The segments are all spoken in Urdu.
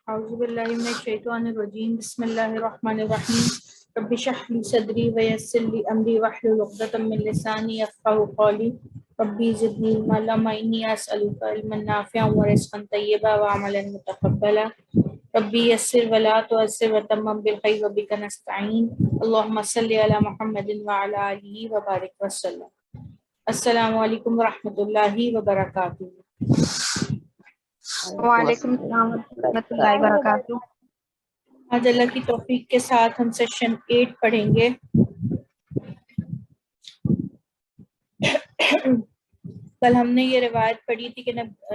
اعوذ باللہ من الشیطان الرجیم بسم اللہ الرحمن الرحیم رب اشرح لی صدری ویسر لی امری واحلل عقدۃ من لسانی یفقہوا قولی ربی زدنی علما اللہم انی اسألک علما نافعا ورزقا طیبا وعملا متقبلا ربی یسر ولا تعسر وتمم بالخیر وبک نستعین اللہم صلی علی محمد وعلی آلہ وبارک وسلم۔ السلام علیکم ورحمۃ اللہ وبرکاتہ۔ وعلیکم السلام ورحمۃ اللہ وبرکاتہ۔ آج اللہ کی توفیق کے ساتھ ہم سیشن 8 پڑھیں گے۔ کل ہم نے یہ روایت پڑھی تھی کہ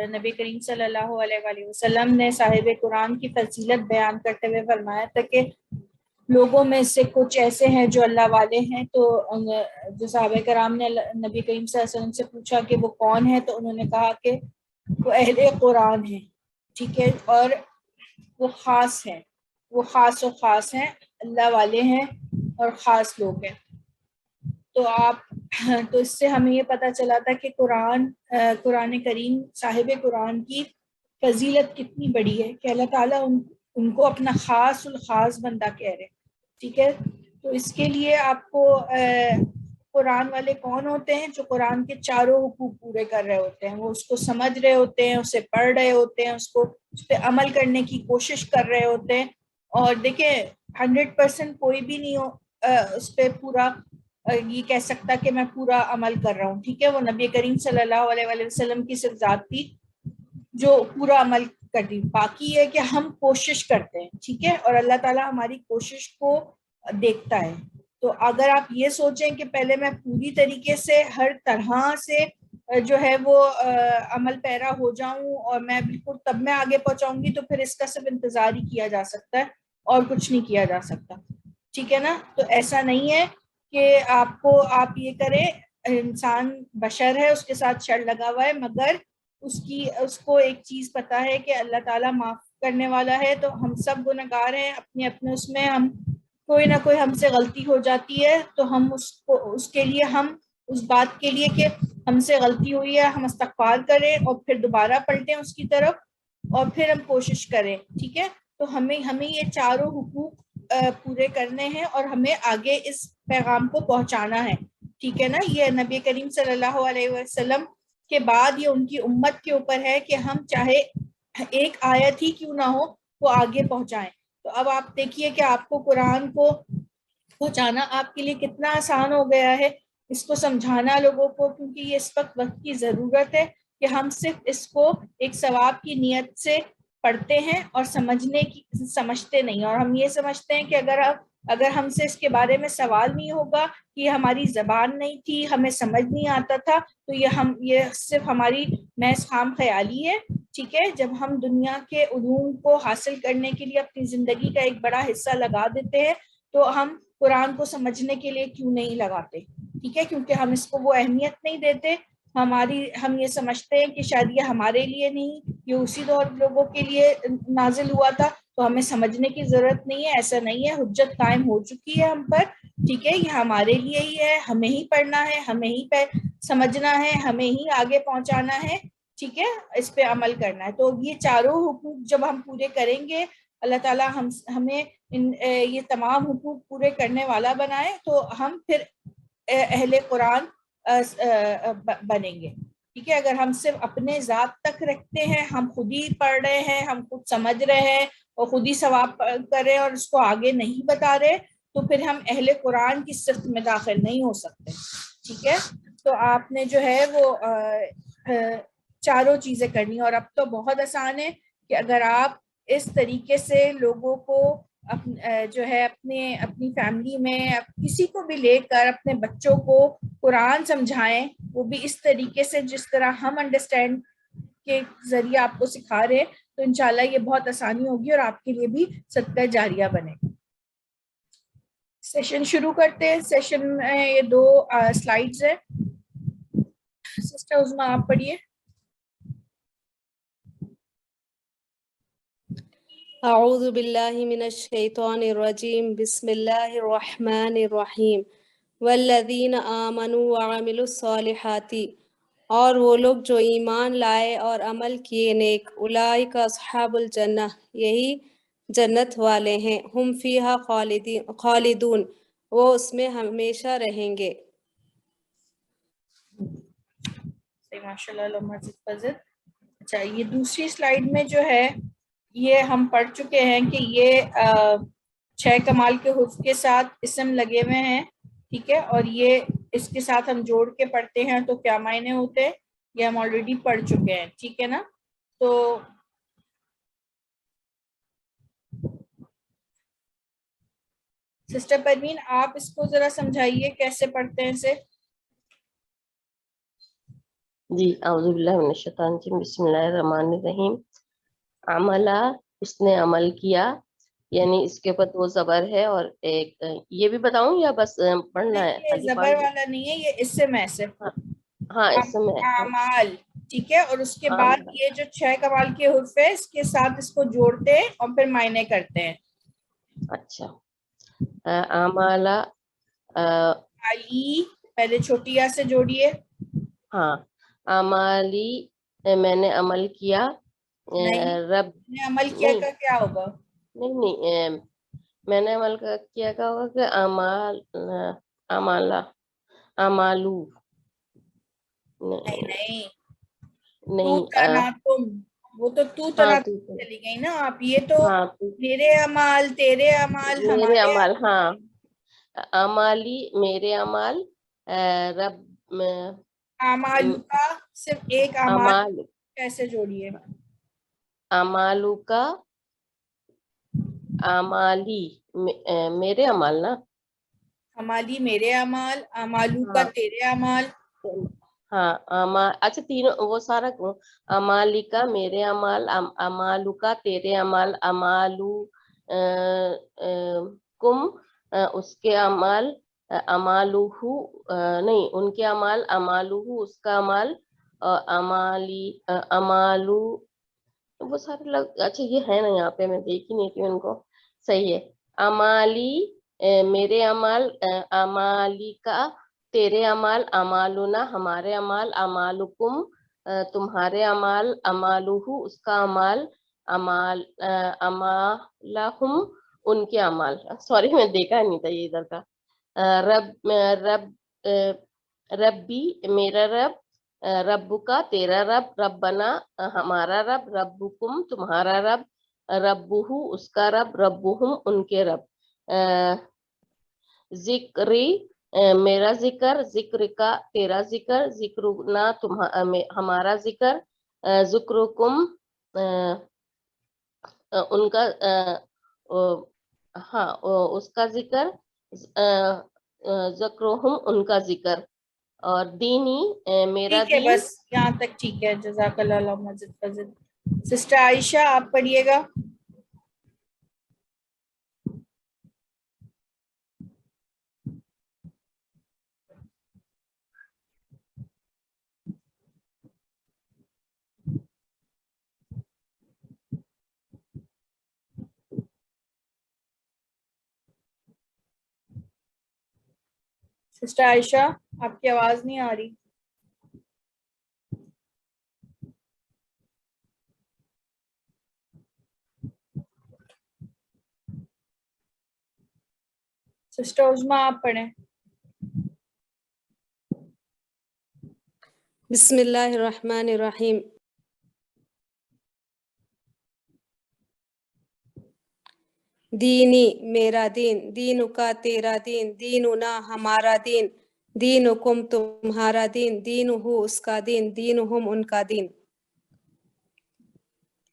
نبی کریم صلی اللہ علیہ وآلہ وسلم نے صاحب قرآن کی فضیلت بیان کرتے ہوئے فرمایا تھا کہ لوگوں میں سے کچھ ایسے ہیں جو اللہ والے ہیں، تو جو صحابہ کرام نے نبی کریم صلی اللہ علیہ وسلم سے پوچھا کہ وہ کون ہے، تو انہوں نے کہا کہ وہ اہل قرآن ہیں، ٹھیک ہے، اور وہ خاص ہیں، وہ خاص و خاص ہیں، اللہ والے ہیں اور خاص لوگ ہیں۔ تو اس سے ہمیں یہ پتہ چلا تھا کہ قرآن کریم صاحب قرآن کی فضیلت کتنی بڑی ہے کہ اللہ تعالیٰ ان کو اپنا خاص الخاص بندہ کہہ رہے، ٹھیک ہے۔ تو اس کے لیے آپ کو قرآن والے کون ہوتے ہیں؟ جو قرآن کے چاروں حقوق پورے کر رہے ہوتے ہیں، وہ اس کو سمجھ رہے ہوتے ہیں، اسے پڑھ رہے ہوتے ہیں، اس پہ عمل کرنے کی کوشش کر رہے ہوتے ہیں۔ اور دیکھیں 100% کوئی بھی نہیں اس پہ پورا یہ کہہ سکتا کہ میں پورا عمل کر رہا ہوں، ٹھیک ہے۔ وہ نبی کریم صلی اللہ علیہ وآلہ وسلم کی صرف ذات تھی جو پورا عمل کرتی، باقی ہے کہ ہم کوشش کرتے ہیں، ٹھیک ہے، اور اللہ تعالیٰ ہماری کوشش کو دیکھتا ہے۔ تو اگر آپ یہ سوچیں کہ پہلے میں پوری طریقے سے ہر طرح سے جو ہے وہ عمل پیرا ہو جاؤں اور میں بالکل تب میں آگے پہنچاؤں گی، تو پھر اس کا صرف انتظار ہی کیا جا سکتا ہے اور کچھ نہیں کیا جا سکتا، ٹھیک ہے نا۔ تو ایسا نہیں ہے کہ آپ یہ کریں، انسان بشر ہے، اس کے ساتھ شر لگا ہوا ہے، مگر اس کو ایک چیز پتا ہے کہ اللہ تعالیٰ معاف کرنے والا ہے۔ تو ہم سب گنہگار ہیں اپنے اپنے، اس میں ہم کوئی نہ کوئی ہم سے غلطی ہو جاتی ہے، تو ہم اس کے لیے ہم اس بات کے لیے کہ ہم سے غلطی ہوئی ہے ہم استغفار کریں اور پھر دوبارہ پلٹیں اس کی طرف اور پھر ہم کوشش کریں، ٹھیک ہے۔ تو ہمیں یہ چاروں حقوق پورے کرنے ہیں اور ہمیں آگے اس پیغام کو پہنچانا ہے، ٹھیک ہے نا۔ یہ نبی کریم صلی اللہ علیہ وسلم کے بعد یہ ان کی امت کے اوپر ہے کہ ہم چاہے ایک آیت ہی کیوں نہ ہو وہ آگے پہنچائیں۔ تو اب آپ دیکھیے کہ آپ کو قرآن کو پہنچانا آپ کے لیے کتنا آسان ہو گیا ہے، اس کو سمجھانا لوگوں کو، کیونکہ یہ اس وقت کی ضرورت ہے کہ ہم صرف اس کو ایک ثواب کی نیت سے پڑھتے ہیں اور سمجھتے نہیں، اور ہم یہ سمجھتے ہیں کہ اگر ہم سے اس کے بارے میں سوال نہیں ہوگا، کہ یہ ہماری زبان نہیں تھی، ہمیں سمجھ نہیں آتا تھا، تو یہ صرف ہماری محض خام خیالی ہے، ٹھیک ہے۔ جب ہم دنیا کے علوم کو حاصل کرنے کے لیے اپنی زندگی کا ایک بڑا حصہ لگا دیتے ہیں، تو ہم قرآن کو سمجھنے کے لیے کیوں نہیں لگاتے، ٹھیک ہے، کیونکہ ہم اس کو وہ اہمیت نہیں دیتے۔ ہم یہ سمجھتے ہیں کہ شاید یہ ہمارے لیے نہیں، یہ اسی دور لوگوں کے لیے نازل ہوا تھا، تو ہمیں سمجھنے کی ضرورت نہیں ہے۔ ایسا نہیں ہے، حجت قائم ہو چکی ہے ہم پر، ٹھیک ہے، یہ ہمارے لیے ہی ہے، ہمیں ہی پڑھنا ہے، ہمیں ہی سمجھنا ہے، ہمیں ہی آگے پہنچانا ہے، ٹھیک ہے، اس پہ عمل کرنا ہے۔ تو یہ چاروں حقوق جب ہم پورے کریں گے، اللہ تعالیٰ ہمیں یہ تمام حقوق پورے کرنے والا بنائے، تو ہم پھر اہل قرآن بنیں گے، ٹھیک ہے۔ اگر ہم صرف اپنے ذات تک رکھتے ہیں، ہم خود ہی پڑھ رہے ہیں، ہم خود سمجھ رہے ہیں اور خود ہی ثواب کر رہے ہیں اور اس کو آگے نہیں بتا رہے، تو پھر ہم اہل قرآن کی صف میں داخل نہیں ہو سکتے، ٹھیک ہے۔ تو آپ نے جو ہے وہ چاروں چیزیں کرنی، اور اب تو بہت آسان ہے کہ اگر آپ اس طریقے سے لوگوں کو جو ہے اپنی فیملی میں کسی کو بھی لے کر اپنے بچوں کو قرآن سمجھائیں، وہ بھی اس طریقے سے جس طرح ہم انڈرسٹینڈ کے ذریعے آپ کو سکھا رہے، تو انشاءاللہ یہ بہت آسانی ہوگی اور آپ کے لیے بھی صدقہ جاریہ بنے گا۔ سیشن شروع کرتے ہیں۔ سیشن میں یہ 2 سلائیڈز ہیں، سسٹر عظمیٰ آپ پڑھیے۔ اعوذ باللہ من الشیطان الرجیم بسم اللہ الرحمن الرحیم والذین آمنوا وعملوا الصالحات اور وہ لوگ جو ایمان لائے اور عمل کیے نیک، اولئک اصحاب الجنہ، یہی جنت والے ہیں، ہم فیہا خالدون، وہ اس میں ہمیشہ رہیں گے۔ ماشاء اللہ، علامہ فضل۔ اچھا، یہ دوسری سلائیڈ میں جو ہے یہ ہم پڑھ چکے ہیں کہ یہ 6 کمال کے حروف کے ساتھ اسم لگے ہوئے ہیں، ٹھیک ہے، اور یہ اس کے ساتھ ہم جوڑ کے پڑھتے ہیں تو کیا معنی ہوتے ہیں یہ ہم آلریڈی پڑھ چکے ہیں، ٹھیک ہے نا۔ تو سسٹر پروین آپ اس کو ذرا سمجھائیے کیسے پڑھتے ہیں اسے۔ جی اعوذ باللہ من الشیطان الرجیم، بسم اللہ الرحمن الرحیم۔ عملہ، اس نے عمل کیا، یعنی اس کے اوپر 2 زبر ہے، اور ایک یہ بھی بتاؤں یا بس پڑھنا ہے؟ یہ خالی زبر والا نہیں ہے، یہ اس سے میں سے ہاں اس میں اعمال، ٹھیک ہے، اور اس کے بعد یہ جو 6 کمال کے حروف ہے اس کے ساتھ اس کو جوڑتے ہیں اور پھر معنی کرتے ہیں۔ اچھا، عملہ، علی پہلے چھوٹی یا سے جوڑیے۔ ہاں، عملی، میں نے عمل کیا، نہیں، رب، نے عمل کیا کا کیا ہوگا؟ نہیں، میں نے عمل کیا کا ہوگا کہ عمالہ، عمالو، نہیں، تو نہیں، تناتم، وہ تو ہاں تناتم چلی گئی نا آپ، یہ تو ہاں میرے اعمال، تیرے اعمال، میرے ہمارے عمل، ہاں، عمالی، میرے عمل، رب، اعمالو کا صرف ایک اعمال عمال، کیسے جوڑیے؟ عمالو کا، عمالی، میرے عمل نا، عمالی میرے اعمال، اعمالو کا ہاں تیرے اعمال۔ ہاں، اچھا تینوں وہ سارا عمالی کا میرے عمل، عمالو کا تیرے عمل، عمالو کم اس کے عمل، عمالوہو نہیں ان کے عمل، عمالوہو اس کا عمل، عمالی، عمالو، وہ سارے لوگ اچھا یہ ہے نا یہاں پہ، میں دیکھی نہیں تھی ان کو، صحیح ہے، عمالی میرے عمل، عمالی کا تیرے عمل، عمالنا ہمارے عمل، عمالکم تمہارے عمل، عمالوہو اس کا عمل، عمالہم ان کے عمل، سوری میں دیکھا نہیں تھا یہ ادھر کا، رب ربی میرا رب، رب کا تیرا رب، ربنا ہمارا رب، ربکم تمہارا رب، ربہو اس کا رب، ربہم ان کے رب، ذکری میرا ذکر، ذکر کا تیرا ذکر، ذکرنا ہمارا ذکر، ذکرکم ان کا ہاں اس کا ذکر، ذکرہم ان کا ذکر، اور دینی میرا ٹھیک ہے، دین۔ بس یہاں تک ٹھیک ہے، جزاک اللہ، علامہ فضل۔ سسٹر عائشہ آپ پڑھیے گا۔ سسٹر عائشہ آپ کی آواز نہیں آ رہی۔ سسٹر عظمیٰ آپ پڑھیں۔ بسم اللہ الرحمن الرحیم۔ دینی میرا دین، دینو کا تیرا دین، دیننا ہمارا دین، دینکم تمہارا دین، دینہو اس کا دین، دینہم ان کا دین،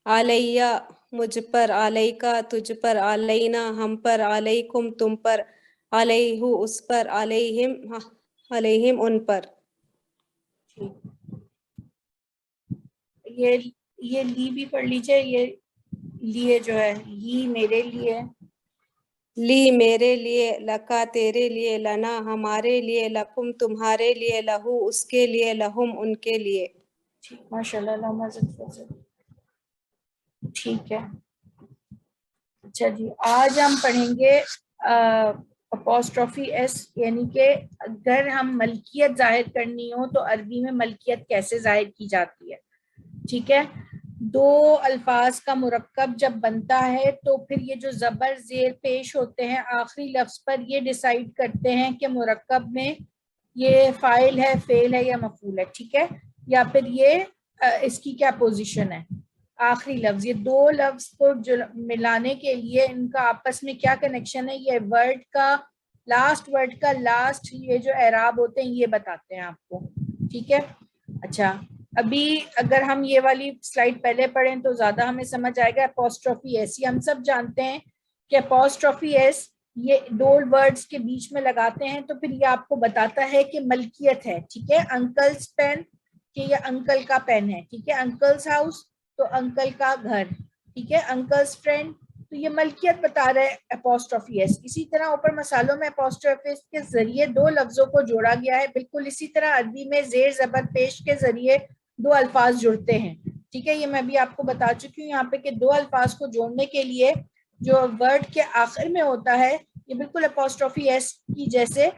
علیہ مجھ پر، علیکا تجھ پر، علینا ہم پر، علیکم تم پر، علیہ اس پر، علیہم ان پر۔ یہ لی بھی پڑھ لیجئے، یہ لیے جو ہے لی میرے لیے، لی میرے لیے، لکا تیرے لیے، لنا ہمارے لیے، لکم تمہارے لیے، لہو اس کے لیے، لہم ان کے لیے۔ ماشاء اللہ، علامہ فضل، ٹھیک ہے۔ اچھا جی، آج ہم پڑھیں گے اپوسٹرافی ایس یعنی کہ اگر ہم ملکیت ظاہر کرنی ہو تو عربی میں ملکیت کیسے ظاہر کی جاتی ہے. ٹھیک ہے, دو الفاظ کا مرکب جب بنتا ہے تو پھر یہ جو زبر زیر پیش ہوتے ہیں آخری لفظ پر, یہ ڈیسائیڈ کرتے ہیں کہ مرکب میں یہ فاعل ہے, فعل ہے یا مفعول ہے. ٹھیک ہے, یا پھر یہ اس کی کیا پوزیشن ہے. آخری لفظ, یہ دو لفظ کو ملانے کے لیے ان کا آپس میں کیا کنیکشن ہے, یہ ورڈ کا لاسٹ ورڈ کا لاسٹ یہ جو اعراب ہوتے ہیں یہ بتاتے ہیں آپ کو. ٹھیک ہے, اچھا ابھی اگر ہم یہ والی سلائڈ پہلے پڑھیں تو زیادہ ہمیں سمجھ آئے گا. اپوسٹرافی ایس, یہ ہم سب جانتے ہیں کہ اپوسٹرافی ایس یہ دو ورڈز کے بیچ میں لگاتے ہیں تو پھر یہ آپ کو بتاتا ہے کہ ملکیت ہے. ٹھیک ہے, انکلز پین کہ یہ انکل کا پین ہے. ٹھیک ہے, انکلز ہاؤس تو انکل کا گھر. ٹھیک ہے, انکلز فرینڈ تو یہ ملکیت بتا رہا ہے اپوسٹرافی ایس. اسی طرح اوپر مثالوں میں اپوسٹرافی ایس کے ذریعے دو لفظوں کو جوڑا گیا ہے. بالکل اسی طرح عربی میں زیر زبر پیش کے ذریعے دو الفاظ جڑتے ہیں. ٹھیک ہے, یہ میں بھی آپ کو بتا چکی ہوں یہاں پہ کہ دو الفاظ کو جوڑنے کے لیے جو ورڈ کے آخر میں ہوتا ہے یہ بالکل اپوسٹرافی ایس کی جیسے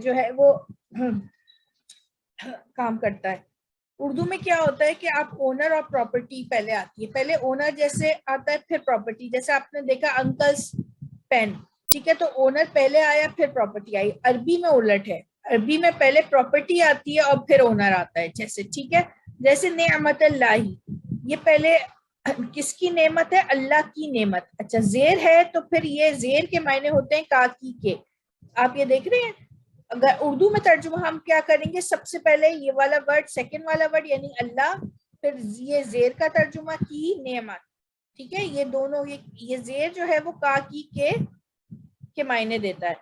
جو ہے وہ کام کرتا ہے. اردو میں کیا ہوتا ہے کہ آپ اونر اور پراپرٹی پہلے آتی ہے, پہلے اونر جیسے آتا ہے پھر پراپرٹی. جیسے آپ نے دیکھا انکلز پین, ٹھیک ہے, تو اونر پہلے آیا پھر پراپرٹی آئی. عربی میں الٹ ہے, عربی میں پہلے پراپرٹی آتی ہے اور پھر اونر آتا ہے. جیسے ٹھیک ہے, جیسے نعمت اللہ, یہ پہلے کس کی نعمت ہے, اللہ کی نعمت. اچھا زیر ہے تو پھر یہ زیر کے معنی ہوتے ہیں کاکی کے. آپ یہ دیکھ رہے ہیں, اگر اردو میں ترجمہ ہم کیا کریں گے, سب سے پہلے یہ والا ورڈ سیکنڈ والا ورڈ یعنی اللہ, پھر یہ زیر کا ترجمہ کی نعمت. ٹھیک ہے, یہ دونوں یہ زیر جو ہے وہ کاکی کے معنی دیتا ہے.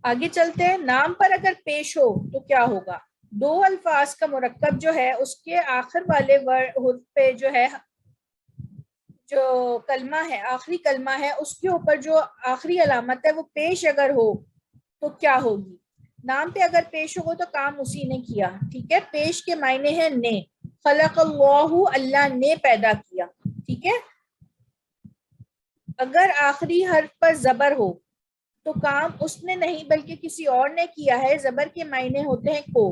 آگے چلتے ہیں. نام پر اگر پیش ہو تو کیا ہوگا, دو الفاظ کا مرکب جو ہے اس کے آخر والے حرف پہ جو ہے جو کلمہ ہے, آخری کلمہ ہے, اس کے اوپر جو آخری علامت ہے وہ پیش اگر ہو تو کیا ہوگی. نام پہ اگر پیش ہو تو کام اسی نے کیا. ٹھیک ہے, پیش کے معنی ہے نے. خلق اللہ, اللہ نے پیدا کیا. ٹھیک ہے, اگر آخری حرف پر زبر ہو تو کام اس نے نہیں بلکہ کسی اور نے کیا ہے. زبر کے معنی ہوتے ہیں کو.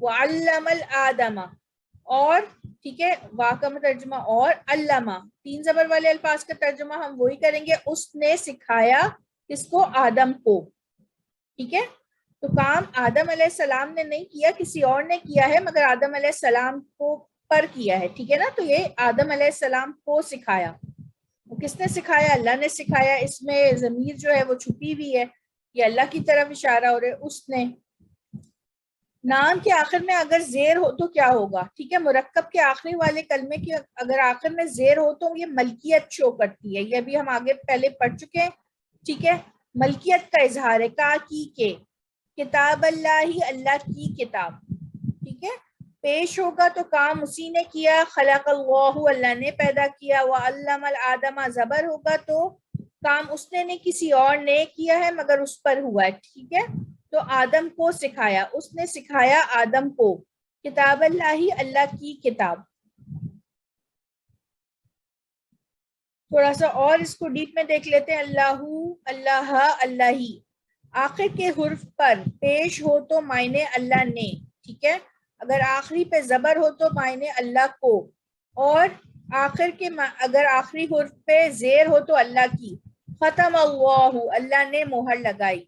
وعلم الآدم, اور ٹھیک ہے, وا کا ترجمہ اور علامہ, تین زبر والے الفاظ کا ترجمہ ہم وہی کریں گے, اس نے سکھایا کس کو, آدم کو. ٹھیک ہے, تو کام آدم علیہ السلام نے نہیں کیا, کسی اور نے کیا ہے, مگر آدم علیہ السلام کو پر کیا ہے. ٹھیک ہے نا, تو یہ آدم علیہ السلام کو سکھایا. کس نے سکھایا, اللہ نے سکھایا. اس میں ضمیر جو ہے وہ چھپی ہوئی ہے, یہ اللہ کی طرف اشارہ ہو رہا ہے, اس نے. نام کے آخر میں اگر زیر ہو تو کیا ہوگا. ٹھیک ہے, مرکب کے آخری والے کلمے کی اگر آخر میں زیر ہو تو یہ ملکیت شو کرتی ہے. یہ بھی ہم آگے پہلے پڑھ چکے ہیں. ٹھیک ہے, ملکیت کا اظہار ہے. کا کی کے, کتاب اللہ, اللہ کی کتاب. ٹھیک ہے, پیش ہوگا تو کام اسی نے کیا. خلق اللہ, اللہ نے پیدا کیا. وعلم الآدم, زبر ہوگا تو کام اس نے نہیں کسی اور نے کیا ہے مگر اس پر ہوا ہے. ٹھیک ہے, تو آدم کو سکھایا, اس نے سکھایا آدم کو. کتاب اللہ, اللہ کی کتاب. تھوڑا سا اور اس کو ڈیپ میں دیکھ لیتے ہیں. اللہ, اللہ, اللہ. آخر کے حرف پر پیش ہو تو معنی اللہ نے. ٹھیک ہے, اگر آخری پہ زبر ہو تو معنی اللہ کو, اور آخر کے اگر آخری حرف پہ زیر ہو تو اللہ کی. ختم اللہ, اللہ نے مہر لگائی.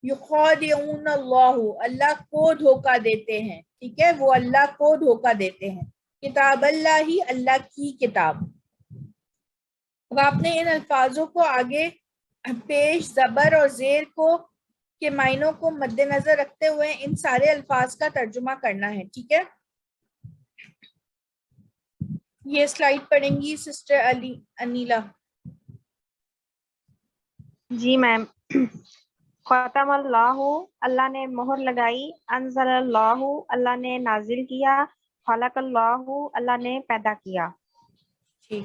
یخادعون اللہ, اللہ کو دھوکہ دیتے ہیں. ٹھیک ہے, وہ اللہ کو دھوکہ دیتے ہیں. کتاب اللہ, اللہ کی کتاب. اب آپ نے ان الفاظوں کو آگے پیش, زبر اور زیر کو کے معنوں کو مد نظر رکھتے ہوئے ان سارے الفاظ کا ترجمہ کرنا ہے. ٹھیک ہے, یہ سلائیڈ پڑھیں گی سسٹر انیلا. جی میم. ختم اللہ, اللہ نے مہر لگائی. انزل اللہ, اللہ نے نازل کیا. خلق اللہ, اللہ نے پیدا کیا. ٹھیک,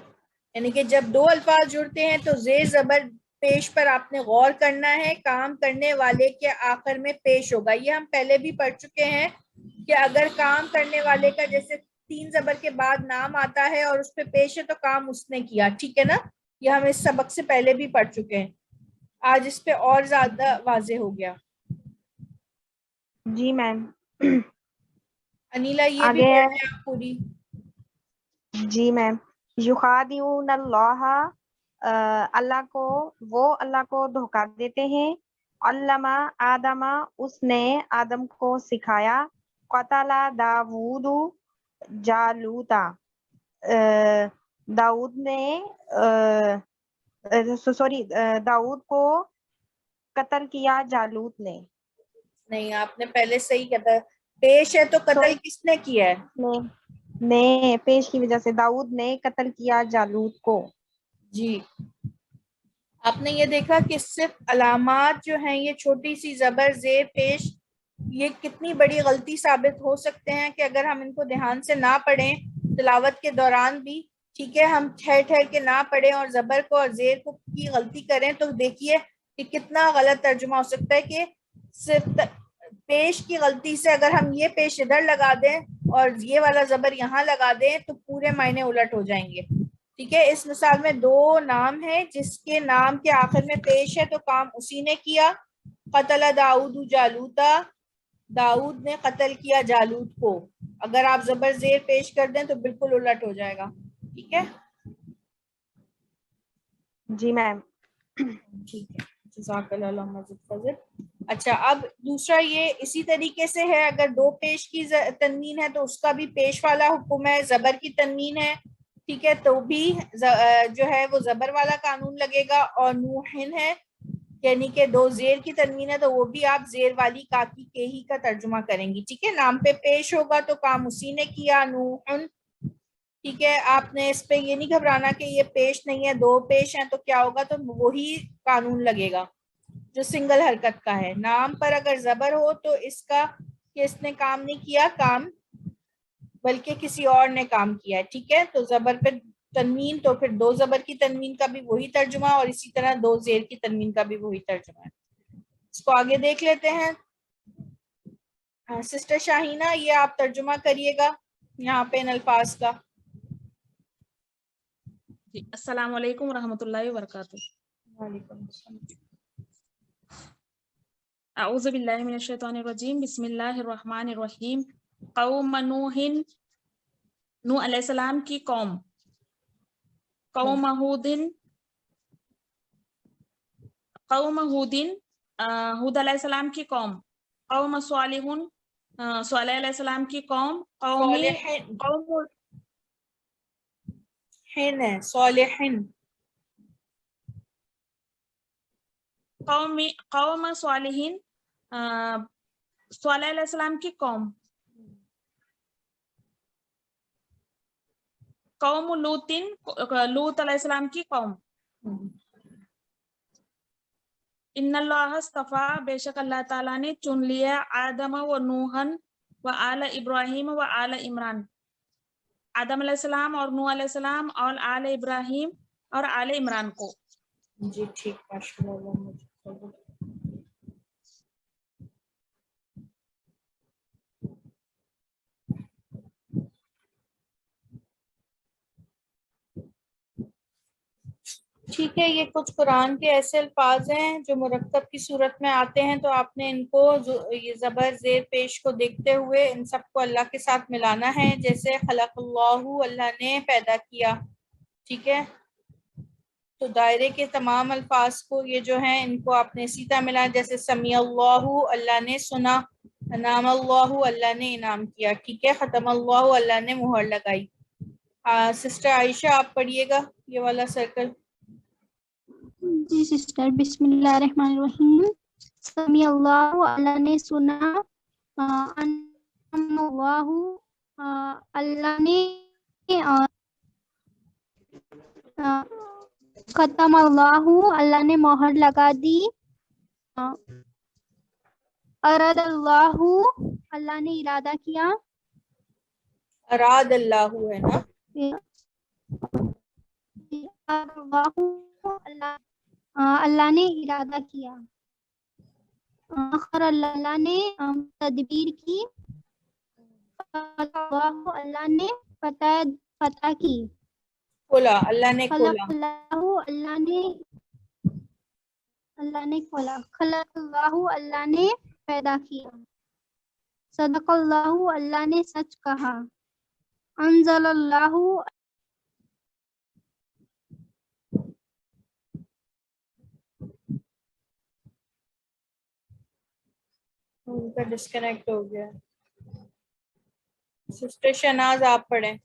یعنی کہ جب دو الفاظ جڑتے ہیں تو زیر زبر پیش پر آپ نے غور کرنا ہے. کام کرنے والے کے آخر میں پیش ہوگا. یہ ہم پہلے بھی پڑھ چکے ہیں کہ اگر کام کرنے والے کا جیسے تین زبر کے بعد نام آتا ہے اور اس پہ پیش ہے تو کام اس نے کیا. ٹھیک ہے نا, یہ ہم اس سبق سے پہلے بھی پڑھ چکے ہیں. آج اس پہ اور زیادہ واضح ہو گیا. جی میم. انیلا یہ بھی آگے پڑھ لیں آپ پوری. جی میم. یخادعون اللہ، اللہ کو، وہ اللہ کو دھوکہ دیتے ہیں. علامہ آدم، اس نے آدم کو سکھایا. قتل داود جالوتا، داؤد نے سوری داؤد کو قتل کیا جالوت نے. نہیں آپ نے پہلے صحیح کہا تھا. پیش ہے تو قتل کس نے کیا ہے؟ نے پیش کی وجہ سے داؤد نے قتل کیا جالوت کو. جی آپ نے یہ دیکھا کہ صرف علامات جو ہیں یہ چھوٹی سی زبر زیر پیش یہ کتنی بڑی غلطی ثابت ہو سکتے ہیں کہ اگر ہم ان کو دھیان سے نہ پڑھیں تلاوت کے دوران بھی، ٹھیک ہے، ہم ٹھہر ٹھہر کے نہ پڑھیں اور زبر کو اور زیر کو کی غلطی کریں تو دیکھیے کہ کتنا غلط ترجمہ ہو سکتا ہے کہ صرف پیش کی غلطی سے اگر ہم یہ پیش ادھر لگا دیں اور یہ والا زبر یہاں لگا دیں تو پورے معنی الٹ ہو جائیں گے. ٹھیک ہے، اس مثال میں دو نام ہیں جس کے نام کے آخر میں پیش ہے تو کام اسی نے کیا. قتل داؤد جالوتا، داؤد نے قتل کیا جالوت کو. اگر آپ زبر زیر پیش کر دیں تو بالکل الٹ ہو جائے گا. ٹھیک ہے جی میم. ٹھیک ہے، جزاک اللہ اللہم فضل. اچھا اب دوسرا یہ اسی طریقے سے ہے، اگر دو پیش کی تنوین ہے تو اس کا بھی پیش والا حکم ہے. زبر کی تنوین ہے، ٹھیک ہے، تو بھی جو ہے وہ زبر والا قانون لگے گا. اور نوحن ہے یعنی کہ دو زیر کی تنوین ہے تو وہ بھی آپ زیر والی کاکی کے ہی کا ترجمہ کریں گی. ٹھیک ہے، نام پہ پیش ہوگا تو کام اسی نے کیا، نوحن. ٹھیک ہے، آپ نے اس پہ یہ نہیں گھبرانا کہ یہ پیش نہیں ہے، دو پیش ہیں تو کیا ہوگا، تو وہی قانون لگے گا جو سنگل حرکت کا ہے. نام پر اگر زبر ہو تو اس کا کہ اس نے کام نہیں کیا کام بلکہ کسی اور نے کام کیا ہے. ٹھیک ہے، تو زبر پہ تنوین تو پھر دو زبر کی تنوین کا بھی وہی ترجمہ اور اسی طرح دو زیر کی تنوین کا بھی وہی ترجمہ ہے. اس کو آگے دیکھ لیتے ہیں. سسٹر شاہینہ یہ آپ ترجمہ کریے گا یہاں پہ ان الفاظ کا. السلام علیکم ورحمۃ اللہ وبرکاتہ. وعلیکم السلام. اعوذ باللہ من الشیطان الرجیم، بسم اللہ الرحمن الرحیم. قوم نوح، نوح علیہ السلام کی قوم. قوم ہود، قوم ہود، ہود علیہ السلام کی قوم. قوم صالح، صالح علیہ السلام کی قوم. صالحین قوم ہے صالحین. قوم صالحین، صالح علیہ السلام کی قوم. قوم لوط، لوط علیہ السلام کی قوم. ان اللہ اصطفیٰ، بے شک اللہ تعالیٰ نے چن لیا آدم و نوحن و آل ابراہیم و آل عمران، آدم علیہ السلام اور نوح علیہ السلام اور آل ابراہیم اور آل عمران کو. جی ٹھیک، ماشاء اللہ. ٹھیک ہے، یہ کچھ قرآن کے ایسے الفاظ ہیں جو مرکب کی صورت میں آتے ہیں تو آپ نے ان کو یہ زبر زیر پیش کو دیکھتے ہوئے ان سب کو اللہ کے ساتھ ملانا ہے. جیسے خلق اللہ، اللہ نے پیدا کیا. ٹھیک ہے، تو دائرے کے تمام الفاظ کو یہ جو ہیں ان کو آپ نے اسی طرح ملا. جیسے سمیع اللہ، اللہ نے سنا. انعام اللہ، اللہ نے انعام کیا. ٹھیک ہے، ختم اللہ، اللہ نے مہر لگائی. سسٹر عائشہ آپ پڑھیے گا یہ والا سرکل. جی سسٹر، بسم اللہ الرحمن الرحیم. سمیع اللہ، اللہ نے سنا. انعم اللہ، اللہ نے. ختم اللہ، اللہ نے مہر لگا دی. اراد اللہ، اللہ نے ارادہ کیا. اراد اللہ ہے نا. اللہ نے ارادہ کیا. آخر اللہ نے تدبیر کی. اللہ نے فتح کی. کھولا، اللہ نے کھولا. اللہ اللہ نے کھولا. خلق اللہ اللہ نے پیدا کیا. صدق اللہ اللہ نے سچ کہا. انزل اللہ ان کا ڈسکنیکٹ ہو گیا. سسٹر شہناز آپ پڑھیں.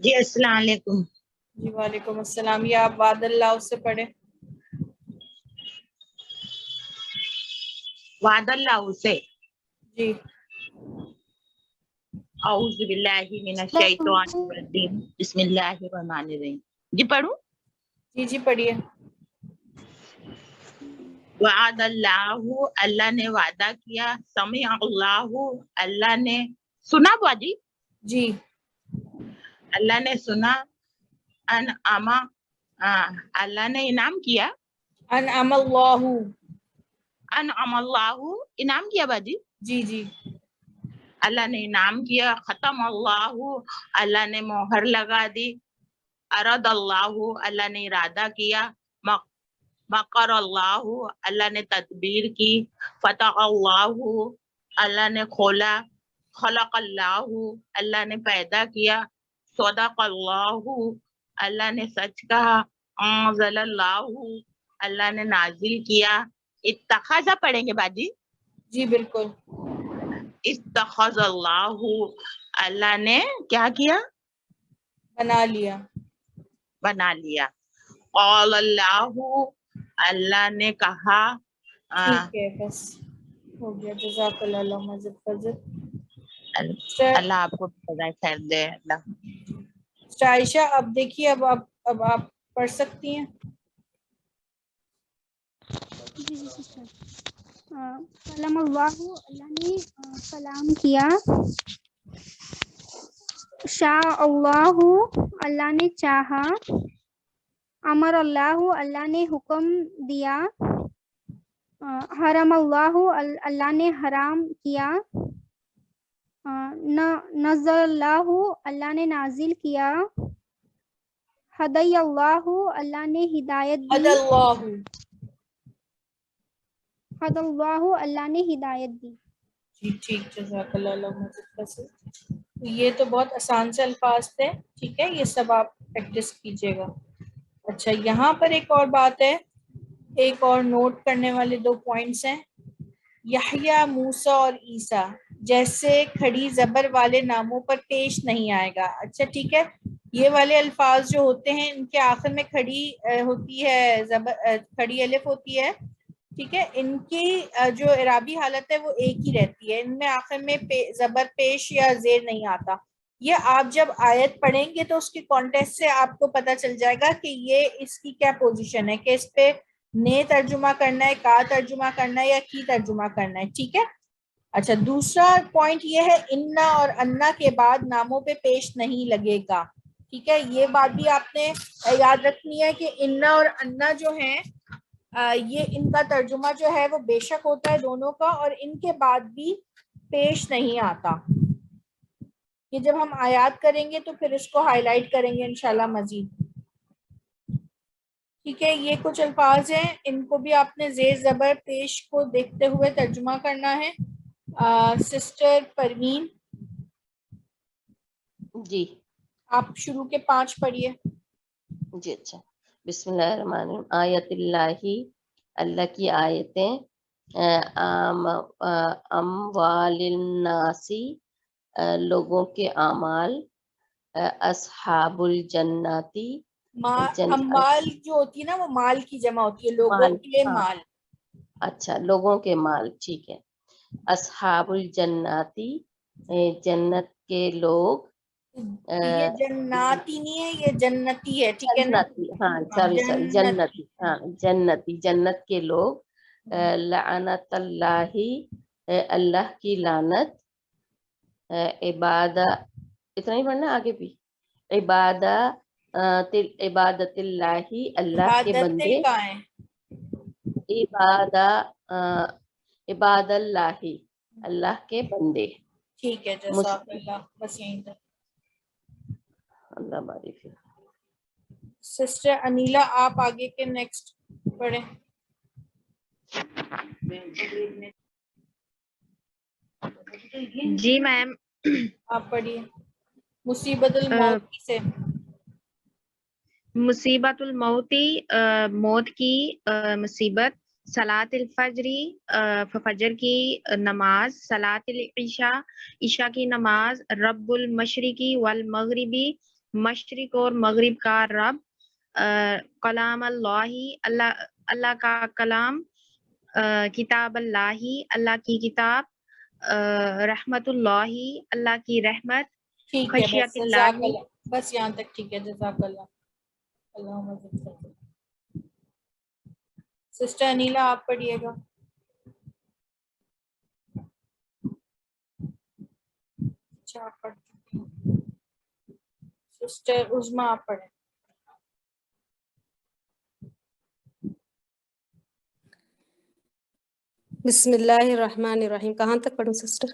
جی السلام علیکم. جی وعلیکم السلام. یہ آپ وعد اللہ سے پڑھیں. وعد اللہ سے. جی اعوذ باللہ من الشیطان الرجیم بسم اللہ الرحمن الرحیم. جی پڑھوں. جی جی پڑھیے. وعد اللہ اللہ نے وعدہ کیا. سمع اللہ اللہ نے سنا. باجی جی اللہ نے سنا. انعم اللہ نے انعام کیا. انعم اللہ. انعم اللہ انعام کیا باجی. جی جی اللہ نے انعام کیا. ختم اللہ اللہ نے مہر لگا دی. اراد اللہ اللہ نے ارادہ کیا. مکر اللہ اللہ نے تدبیر کی. فتح اللہ اللہ نے کھولا. خلق اللہ اللہ نے پیدا کیا. صدق اللہ اللہ نے سچ کہا. انزل اللہ اللہ نے نازل کیا. اتخذ پڑھیں گے باجی. جی بالکل. اتخذ اللہ اللہ نے کیا کیا؟ بنا لیا. بنا لیا. قال اللہ اللہ نے کہا. ٹھیک ہے بس ہو گیا. جزاک اللہ. اللہم زد فضل. اللہ آپ کو جزائے خیر دے. اللہ عائشہ اب دیکھیے اب آپ پڑھ سکتی ہیں. جی سسٹر. کلام اللہ اللہ نے کلام کیا. شاء اللہ اللہ نے چاہا. امر اللہ اللہ نے حکم دیا. حرم اللہ اللہ نے حرام کیا. نزل اللہ اللہ نے نازل کیا. ہدی اللہ اللہ نے ہدایت حد دی. اللہ. حد اللہ اللہ نے ہدایت دی. جی ٹھیک. جزاک اللہ. اللہم زد فضل. یہ تو بہت آسان سے الفاظ تھے. ٹھیک ہے یہ سب آپ پریکٹس کیجیے گا. اچھا یہاں پر ایک اور بات ہے. ایک اور نوٹ کرنے والے 2 پوائنٹس ہیں. یحییٰ موسیٰ اور عیسیٰ جیسے کھڑی زبر والے ناموں پر پیش نہیں آئے گا. اچھا ٹھیک ہے. یہ والے الفاظ جو ہوتے ہیں ان کے آخر میں کھڑی ہوتی ہے زبر, کھڑی الف ہوتی ہے. ٹھیک ہے. ان کی جو اعرابی حالت ہے وہ ایک ہی رہتی ہے. ان میں آخر میں زبر پیش یا زیر نہیں آتا. یہ آپ جب آیت پڑھیں گے تو اس کی کانٹیکسٹ سے آپ کو پتہ چل جائے گا کہ یہ اس کی کیا پوزیشن ہے, کہ اس پہ نے ترجمہ کرنا ہے, کا ترجمہ کرنا ہے یا کی ترجمہ کرنا ہے. ٹھیک ہے. اچھا دوسرا پوائنٹ یہ ہے انا اور انا کے بعد ناموں پہ پیش نہیں لگے گا. ٹھیک ہے. یہ بات بھی آپ نے یاد رکھنی ہے کہ انا اور انا جو ہیں یہ ان کا ترجمہ جو ہے وہ بے شک ہوتا ہے دونوں کا, اور ان کے بعد بھی پیش نہیں آتا. یہ جب ہم آیات کریں گے تو پھر اس کو ہائی لائٹ کریں گے انشاءاللہ مزید. ٹھیک ہے. یہ کچھ الفاظ ہیں, ان کو بھی آپ نے زیر زبر پیش کو دیکھتے ہوئے ترجمہ کرنا ہے. سسٹر پروین جی آپ شروع کے 5 پڑھیے. جی اچھا. بسم اللہ الرحمن الرحیم. آیت اللہ اللہ کی آیتیں. اموال الناسی لوگوں کے اعمال. اصحاب الجنتی اموال جو ہوتی ہے نا وہ مال کی جمع ہوتی ہے, لوگوں کے مال. اچھا لوگوں کے مال. ٹھیک ہے. اصحاب الجنتی جنت کے لوگ. یہ جناتی نہیں ہے, یہ جنتی ہے. ٹھیک ہے نا. جنتی ہاں سوری جنتی ہاں جنتی جنت کے لوگ. لعنت اللہ اللہ کی لعنت. اتنا ہی پڑھنا آگے بھی. عبادت اللہ اللہ کے بندے. عباد اللہ اللہ کے بندے. ٹھیک ہے. جزاک اللہ. بس یہیں تک. اللہ بارک. سسٹر انیلا آپ آگے کے نیکسٹ پڑھیں. جی میم. آپ پڑھیے مصیبت الموت سے. مصیبت الموتی موت کی مصیبت. صلاۃ الفجری فجر کی نماز. صلاۃ العشاء عشاء کی نماز. رب المشرقی والمغربی مشرق اور مغرب کا رب. کلام اللہ اللہ کا کلام. کتاب اللہ اللہ کی کتاب. رحمت اللہ اللہ کی رحمت. ٹھیک ہے خشیت بس جزاک اللہ. اللہ. بس یہاں تک ٹھیک ہے. جزاک اللہ. سسٹر انیلا آپ پڑھیے گا. اچھا آپ پڑھ چکی ہیں. سسٹر عظمیٰ آپ پڑھیں. بسم اللہ الرحمن الرحیم. کہاں تک پڑھوں سسٹر؟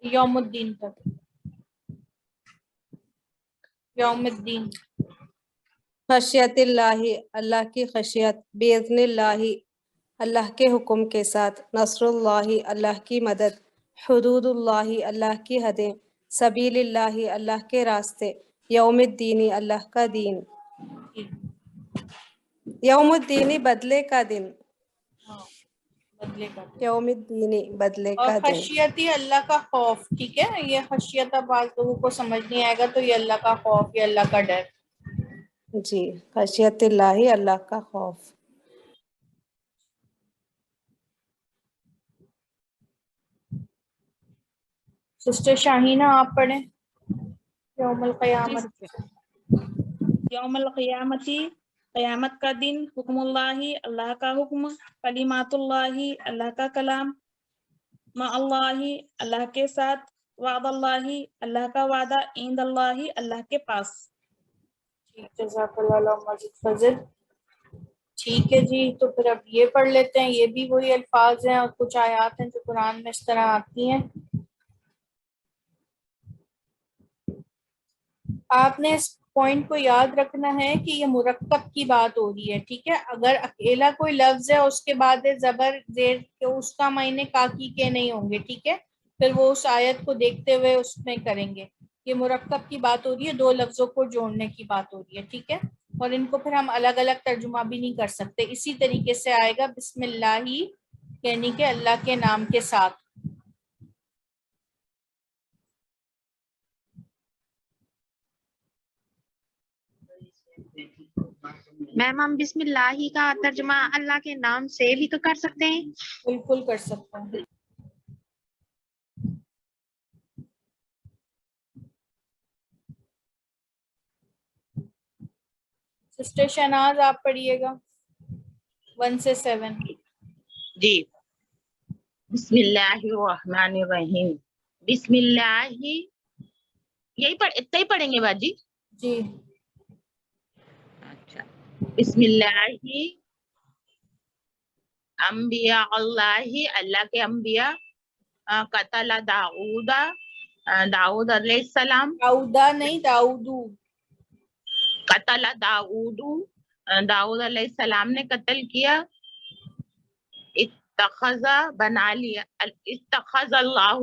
یوم الدین تک. یوم الدین. خشیت اللہ اللہ کی خشیت. باذن اللہ اللہ کے حکم کے ساتھ. نصر اللہ اللہ کی مدد. حدود اللہ اللہ کی حدیں. سبیل اللہ اللہ کے راستے. یوم الدین اللہ کا دین. یوم الدین بدلے کا دن. ہاں بدلے کا. یوم الدین بدلے اور کا دن. خشیتی اللہ کا خوف. ٹھیک ہے یہ خشیت اب بعض لوگوں کو سمجھ نہیں آئے گا تو یہ اللہ کا خوف یا اللہ کا ڈر. جی خشیت اللہ اللہ کا خوف. سسٹر شاہینہ آپ پڑھیں یوم القیامت. یوم القیامتی قیامت کا دن. حکم اللہ اللہ کا حکم. کلمات اللہ اللہ کا کلام. مع اللہ اللہ کے ساتھ. وعد اللہ اللہ کا وعدہ. عند اللہ اللہ کے پاس. جزاک اللہ مزید فضل. ٹھیک ہے جی تو پھر اب یہ پڑھ لیتے ہیں. یہ بھی وہی الفاظ ہیں اور کچھ آیات ہیں جو قرآن میں اس طرح آتی ہیں. آپ نے اس پوائنٹ کو یاد رکھنا ہے کہ یہ مرکب کی بات ہو رہی ہے. ٹھیک ہے اگر اکیلا کوئی لفظ ہے اس کے بعد زبر زیر کہ اس کا معنی کاکی کے نہیں ہوں گے. ٹھیک ہے پھر وہ اس آیت کو دیکھتے ہوئے اس میں کریں گے. یہ مرکب کی بات ہو رہی ہے. دو لفظوں کو جوڑنے کی بات ہو رہی ہے. ٹھیک ہے اور ان کو پھر ہم الگ الگ ترجمہ بھی نہیں کر سکتے. اسی طریقے سے آئے گا بسم اللہ یعنی کہ اللہ کے نام کے ساتھ. میم ہم بسم اللہ کا ترجمہ اللہ کے نام سے بھی تو کر سکتے ہیں. بالکل کر سکتا ہوں. سسٹر شہناز آپ پڑھیے گا 1 سے 7. جی بسم اللہ الرحمن الرحیم. بسم اللہ یہی اتنا ہی پڑھیں گے باجی. جی اچھا بسم اللہ انبیاء اللہ اللہ کے انبیاء. قتل داؤد داؤد علیہ السلام. داؤدا نہیں داؤدو. قتل داؤد داؤد علیہ السلام نے قتل کیا. اتخذ بنا لیا. اتخذ اللہ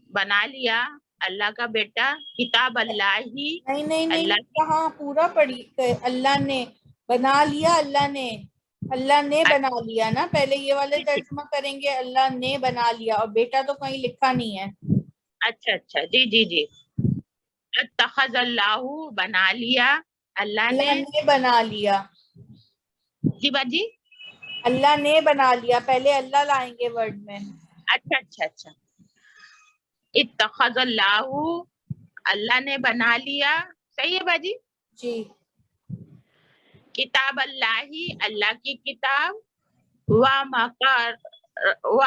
بنا لیا اللہ کا بیٹا. کتاب اللہ نہیں اللہ کہاں پورا پڑھی. اللہ نے بنا لیا. اللہ نے بنا لیا نا. پہلے یہ والے ترجمہ کریں گے اللہ نے بنا لیا اور بیٹا تو کہیں لکھا نہیں ہے. اچھا اچھا جی جی جی. اتخذ اللہ بنا لیا اللہ نے بنا لیا. جی باجی اللہ نے بنا لیا. پہلے اللہ لائیں گے ورڈ میں. اچھا اچھا اچھا. اتخذ اللہ اللہ نے بنا لیا. صحیح ہے باجی. جی کتاب اللہ اللہ کی کتاب. و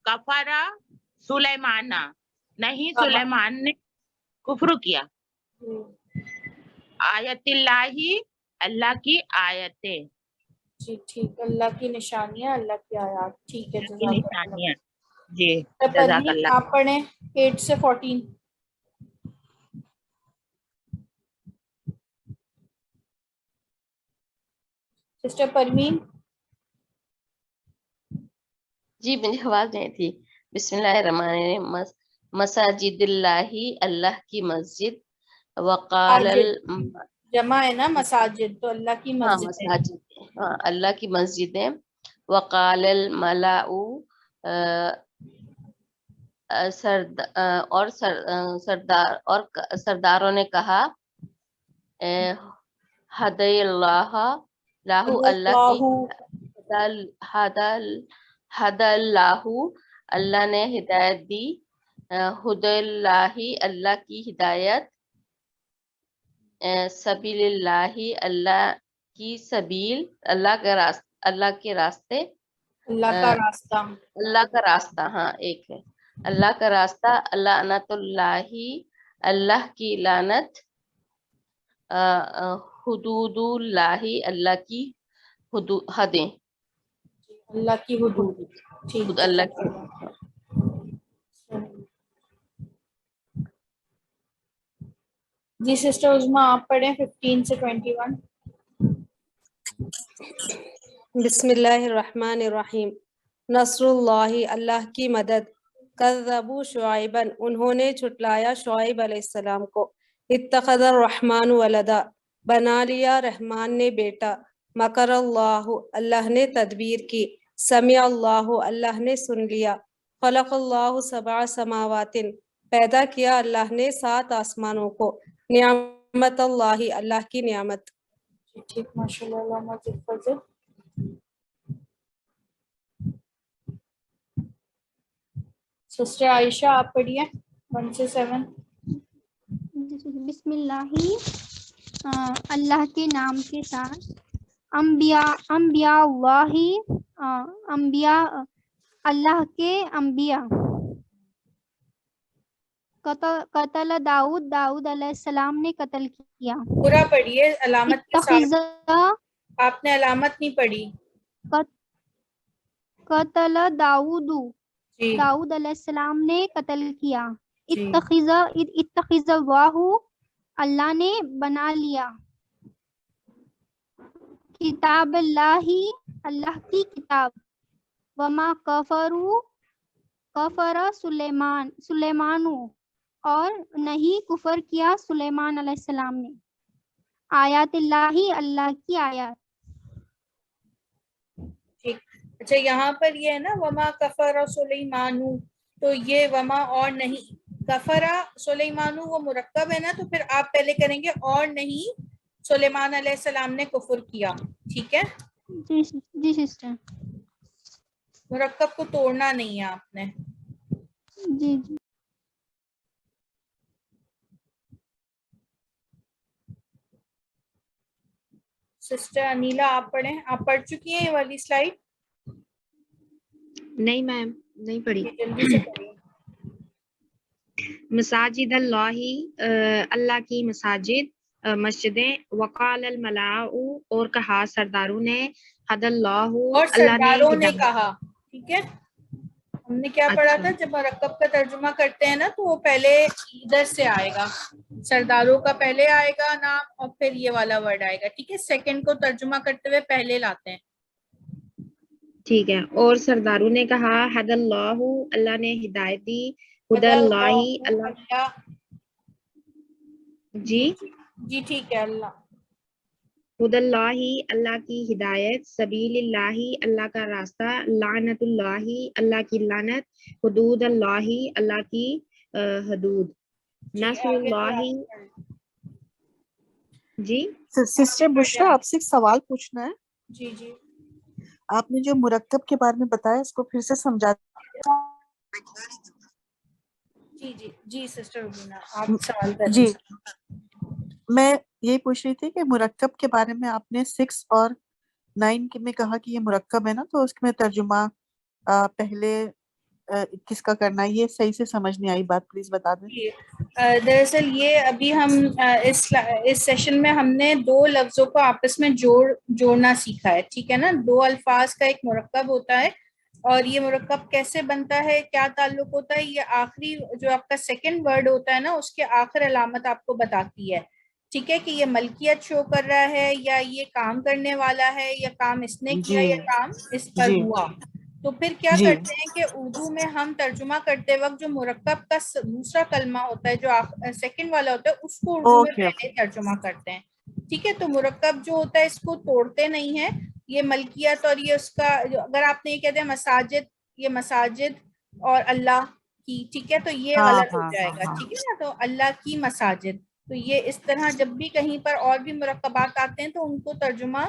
کفر سلیمان نہیں سلیمان نے کفر کیا. آیت اللہ اللہ کی آیتیں. جی ٹھیک. اللہ کی نشانیاں اللہ کی آیات. ٹھیک ہے کی نشانیاں. جی جزاک پڑھیے اللہ. آپ پڑھیں 8 سے 14. سسٹر پروین. جی مجھے آواز نہیں تھی. بسم اللہ الرحمن الرحیم. مساجد اللہ اللہ کی مسجد. وقال جمع ہے نا مساجد تو اللہ کی ہاں مسجد ہے. مساجد ہاں اللہ کی مسجدیں. وقال الملاء سرداروں نے کہا ہدی اللہ لاہو اللہ کی حد اللہ اللہ نے ہدایت دی. ہد اللہ اللہ کی ہدایت. سبیل اللہ اللہ کی سبیل اللہ کا راستہ اللہ کے راستے. اللہ کا راستہ. اللہ کا راستہ ہاں ایک ہے اللہ کا راستہ. لعنت اللہ اللہ کی لعنت. حدود اللہ اللہ کی حدیں. اللہ کی حدود. ٹھیک ہے. اللہ کی جی سسٹر عظما آپ پڑھیں 15 سے 21. بسم اللہ الرحمن الرحیم. نصر اللہ اللہ کی مدد. کذبوا شعیبا انہوں نے جھٹلایا شعیب علیہ السلام کو. اتخذ الرحمن ولدا بنا لیا رحمان نے بیٹا. مکر اللہ اللہ نے تدبیر کی. سمع اللہ اللہ نے سن لیا. خلق اللہ 7 سماوات پیدا کیا اللہ نے 7 آسمانوں کو. نعمت اللہ اللہ کی نعمت. ٹھیک ماشاء اللہ. مسجد فضل. سسٹر عائشہ آپ پڑھیے 1 سے 7. بسم اللہ اللہ کے نام کے ساتھ. انبیاء اللہ انبیاء اللہ کے انبیاء. قتل داؤد علیہ السلام نے قتل کیا. پورا پڑھیے علامت کے ساتھ. اتخذ آپ نے علامت نہیں پڑھی. قتل داؤد جی داؤد علیہ السلام نے قتل کیا. جی. اتخذ اللہ اللہ نے بنا لیا. کتاب اللہ اللہ کی کتاب. وما کفر سلیمان اور نہیں کفر کیا سلیمان علیہ السلام نے. آیات اللہ اللہ کی آیات. ٹھیک. اچھا یہاں پر یہ ہے نا وما کفر سلیمان تو یہ وما اور نہیں کفرا سلیمان وہ مرکب ہے نا تو پھر آپ پہلے کریں گے اور نہیں سلیمان علیہ السلام نے کفر کیا. ٹھیک ہے. جی سسٹر. مرکب کو توڑنا نہیں ہے آپ نے. جی جی. سسٹر انیلا آپ پڑھیں. آپ پڑھ چکی ہیں یہ والی سلائیڈ؟ نہیں میم نہیں پڑھی. جلدی سے پڑھیے. مساجد اللہ اللہ کی مساجد مسجدیں. وقال الملاء اور کہا سرداروں نے. حد اللہ اور اللہ سرداروں نے ہدایت. کہا. ٹھیک ہے. ہم نے کیا پڑھا تھا جب مرکب کا ترجمہ کرتے ہیں نا تو وہ پہلے ادھر سے آئے گا. سرداروں کا پہلے آئے گا نام اور پھر یہ والا ورڈ آئے گا. ٹھیک ہے. سیکنڈ کو ترجمہ کرتے ہوئے پہلے لاتے ہیں. ٹھیک ہے. اور سرداروں نے کہا حد اللہ اللہ نے ہدایت دی. حد اللہ اللہ جی جی ٹھیک ہے. اللہ حد اللہ اللہ کی ہدایت. سبیل اللہ اللہ کا راستہ. لعنت اللہ اللہ کی لعنت. حدود اللہ اللہ کی حدود. نصر اللہ جی. سسٹر بشرا آپ سے ایک سوال پوچھنا ہے. جی جی آپ نے جو مرکب کے بارے میں بتایا اس کو پھر سے سمجھا. جی جی جی سسٹر روبینا آپ سوال کر جی میں یہی پوچھ رہی تھی کہ مرکب کے بارے میں آپ نے 6 اور 9 میں کہا کہ یہ مرکب ہے نا تو اس میں ترجمہ پہلے کس کا کرنا ہے یہ صحیح سے سمجھ نہیں آئی بات پلیز بتا دیں. دراصل یہ ابھی ہم اس سیشن میں ہم نے 2 لفظوں کو آپس میں جوڑنا سیکھا ہے. ٹھیک ہے نا. 2 الفاظ کا ایک مرکب ہوتا ہے اور یہ مرکب کیسے بنتا ہے کیا تعلق ہوتا ہے یہ آخری جو آپ کا سیکنڈ ورڈ ہوتا ہے نا اس کے آخر علامت آپ کو بتاتی ہے. ٹھیک ہے، کہ یہ ملکیت شو کر رہا ہے یا یہ کام کرنے والا ہے یا کام اس نے کیا جی یا کام اس پر جی ہوا. تو پھر کیا جی کرتے ہیں کہ اردو میں ہم ترجمہ کرتے وقت جو مرکب کا دوسرا کلمہ ہوتا ہے جو سیکنڈ والا ہوتا ہے اس کو اردو میں اوکے پہلے ترجمہ کرتے ہیں. ٹھیک ہے، تو مرکب جو ہوتا ہے اس کو توڑتے نہیں ہیں. یہ ملکیت اور یہ اس کا اگر آپ نے یہ کہتے ہیں مساجد، یہ مساجد اور اللہ کی، ٹھیک ہے، تو یہ ہاں غلط ہو ہاں جائے ہاں گا. ہاں ٹھیک ہے نا، تو اللہ کی مساجد. تو یہ اس طرح جب بھی کہیں پر اور بھی مرکبات آتے ہیں تو ان کو ترجمہ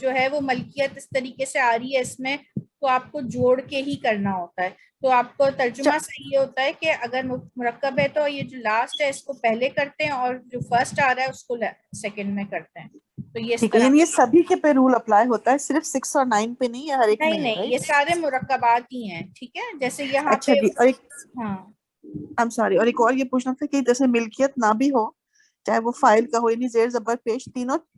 جو ہے وہ ملکیت اس طریقے سے آ رہی ہے اس میں، تو آپ کو جوڑ کے ہی کرنا ہوتا ہے. تو آپ کو ترجمہ سے یہ ہوتا ہے کہ اگر مرکب ہے تو یہ جو لاسٹ ہے اس کو پہلے کرتے ہیں اور جو فرسٹ آ رہا ہے اس کو سیکنڈ میں کرتے ہیں. تو یہ اس ٹھیک ہے، طرح. یعنی یہ سبھی کے پہ رول اپلائی ہوتا ہے، صرف 6 اور 9 پہ نہیں ہے، ہر ایک میں نہیں ہے، نہیں، رائٹ؟ یہ سارے مرکبات ہی ہیں. ٹھیک ہے، جیسے یہاں اچھا پہ جی، اور ایک ہاں I'm sorry، اور ایک اور یہ پوچھنا تھا کہ جیسے ملکیت نہ بھی ہو، چاہے وہ فائل کا ہو، یعنی زیر زبر پیش،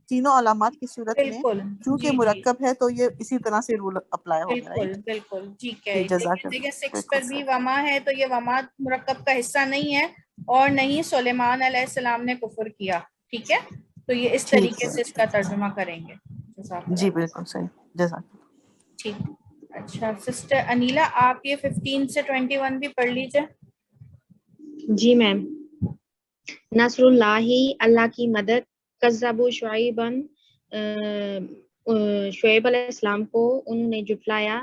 تینوں علامات کی صورت میں بالکل. چونکہ جی جی مرکب ہے تو یہ اسی طرح سے رول اپلائی ہوگا، بالکل رائٹ؟ بالکل. ٹھیک ہے، جی جزاک دیکھیں اللہ، 6 بالکل پر بھی صحیح. وما ہے تو یہ وما مرکب کا حصہ نہیں ہے اور نہیں سلیمان علیہ السلام نے کفر کیا. ٹھیک ہے، تو یہ اس ٹھیک طریقے ہے، سے اس کا ترجمہ کریں گے. جزاک جی اللہ. بالکل صحیح، جزاک اللہ. ٹھیک. اچھا سسٹر انیلا، آپ یہ 15 سے 21 بھی پڑھ لیجئے. جی میم. نصر اللہ، اللہ کی مدد. کذبوا شعیبا، شعیب علیہ السلام کو انہوں نے جھٹلایا.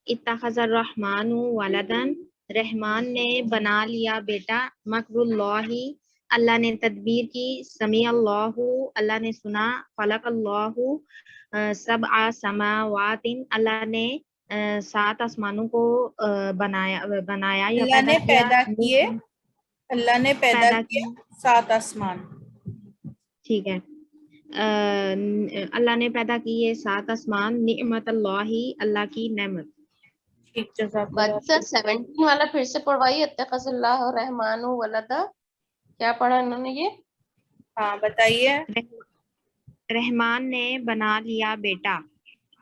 اتخذ الرحمن ولدن، رحمان نے بنا لیا بیٹا. مکر اللہ، اللہ نے تدبیر کی. سمیع اللہ، اللہ نے سنا. خلق اللہ سبع سماوات، اللہ نے 7 آسمانوں کو بنایا یا اللہ نے کیا. پیدا کیے، اللہ نے پیدا کیے 7 آسمان. ٹھیک ہے. اللہ نے پیدا کیے 7 آسمان. نعمت اللہ، اللہ کی نعمت. ٹھیک، جزاک باجی اللہ. سر 17 والا پھر سے پڑھوائیے. اتخذ اللہ رحمان ولدا، کیا پڑھا انہوں نے یہ؟ ہاں بتائیے. رحمان نے بنا لیا بیٹا.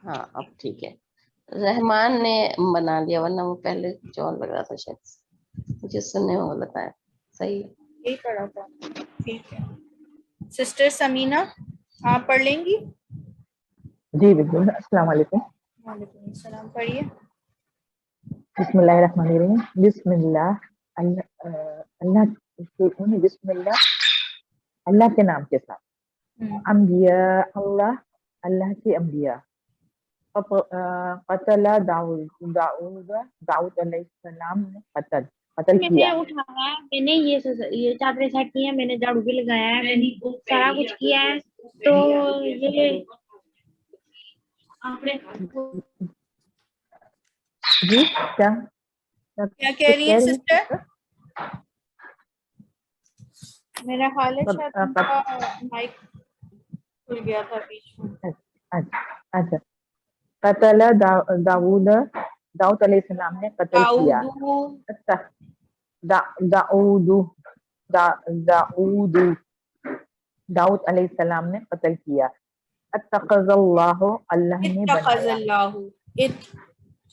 ہاں اب ٹھیک ہے، رحمان نے بنا لیا، ورنہ وہ پہلے کچھ اور لگ رہا تھا شاید، مجھے سننے میں غلط آیا. صحیح ہے. یہی پڑھا تھا. ٹھیک ہے. سسٹر سمینہ، آپ پڑھ لیں گی؟ جی بالکل. السلام علیکم. وعلیکم السلام. پڑھیے. بسم اللہ الرحمن الرحیم. بسم اللہ، اللہ بسم اللہ، اللہ کے نام کے ساتھ. انبیاء اللہ، اللہ کے انبیاء. قتل داؤد علیہ السلام نے قتل میں نے کیا. اٹھایا، میں نے یہ چادریں سیٹ کی ہیں، میں نے جھاڑو بھی لگایا ہے، میں نے سارا کچھ کیا ہے. تو یہ جی کیا کیا کہہ کچھ رہی ہیں کہہ رہی سسٹر؟ ہیں؟ میرا خیال ہے شاید ان کا مائک کھل گیا تھا بیچ میں. اچھا. قتل داؤد علیہ السلام نے قتل کیا. داؤد علیہ السلام نے قتل کیا. اتخذ اللہ، اللہ نے اتخذ بنایا. اللہ.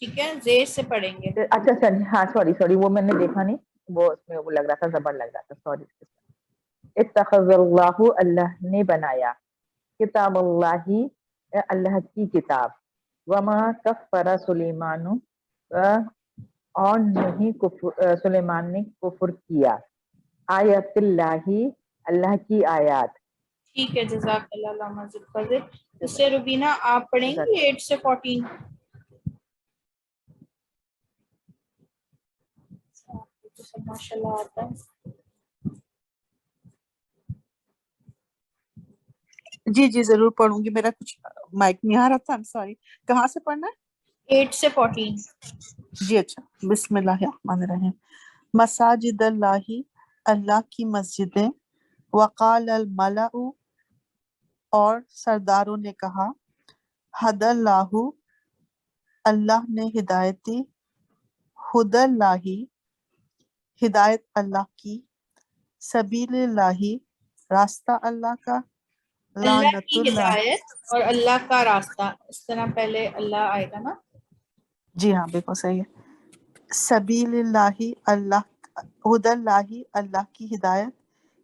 ٹھیک ہے، زیر سے پڑھیں گے. اچھا ہاں سوری وہ میں نے دیکھا نہیں، وہ اس میں وہ لگ رہا تھا، زبر لگ رہا تھا، سوری. اتخذ اللہ، اللہ نے بنایا. کتاب اللہ، اللہ کی کتاب. وما کفر سلیمان، اور نہیں سلیمان نے کفر کیا. آیت اللہ، اللہ کی آیات. ٹھیک ہے، جزاک اللہ. علامہ ذوالفضل. سسٹر روبینہ، آپ پڑھیں گی 8 سے 14؟ ماشاء اللہ آتا ہے. جی جی ضرور پڑھوں گی، میرا کچھ مائک نہیں آ رہا تھا، سوری. کہاں سے پڑھنا ہے؟ 8 سے 14. جی اچھا. بسم اللہ الرحمن الرحیم. مساجد اللہ، اللہ کی مسجدیں. وقال الملأ، اور سرداروں نے کہا. حد اللہ، اللہ نے ہدایت دی. حد اللہ، ہدایت اللہ کی. سبیل اللہ، راستہ اللہ کا. اللہ لعنت کی اللہ، ہدایت اور اللہ کا راستہ، اس طرح پہلے اللہ آئے گا نا. جی ہاں بالکل صحیح ہے. سبیل اللہ، اللہ. حد اللہ، اللہ کی ہدایت.